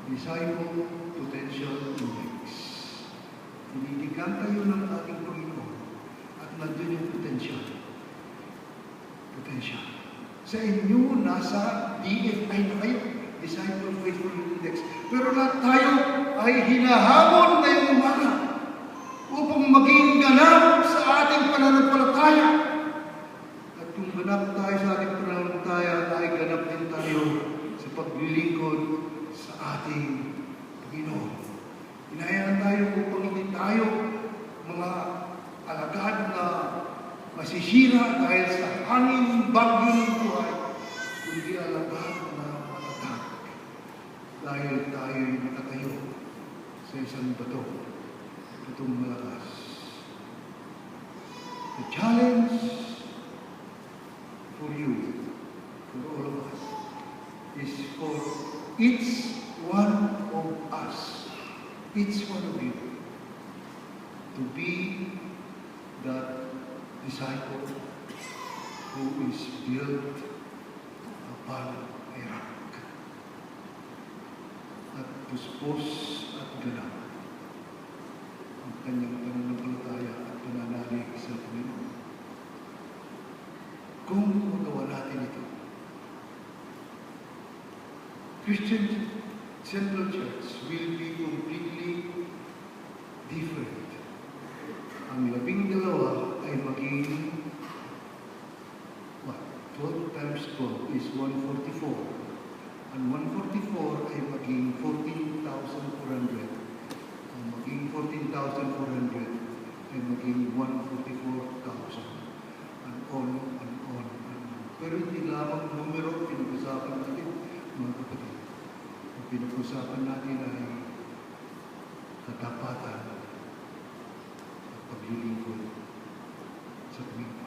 Disciple Potential Index. Tinitignan tayo ng ating Panginoon at nandun yung potential. Potential. Sa inyo, nasa DFI na kayo, Disciple Faithful Index. Pero lahat tayo ay hinahamon ngayong umaga upang maging ganap sa ating pananampalataya. At kung ganap tayo sa ating pananampalataya, ay ganap din tayo sa paglilingkod sa ating Panginoon. Hinahayaan tayo upang hindi tayo mga alagad na masisira dahil sa hangin bagyo ng buhay, kundi alagad na matatag dahil tayo nakatayo sa isang bato, batong malakas. The challenge for you, for all of us, is for each one of us, each one of you, to be that disciple who is built upon a rock at puspos at ganap ang kanyang pananampalataya at pananalig sa Panginoon. Kung magawa natin ito, Christian Central Church will be completely different. Ang 12 ay maging 12 times 12 is 144. Ang 144 ay maging 14,400. Ang maging 14,400 ay maging 144,000. And on and on and on. Pero hindi lamang numero pinag-usapan natin, mga kapatid. Ang pinag-usapan natin ay katapatan at paglilingkod sa Panginoon.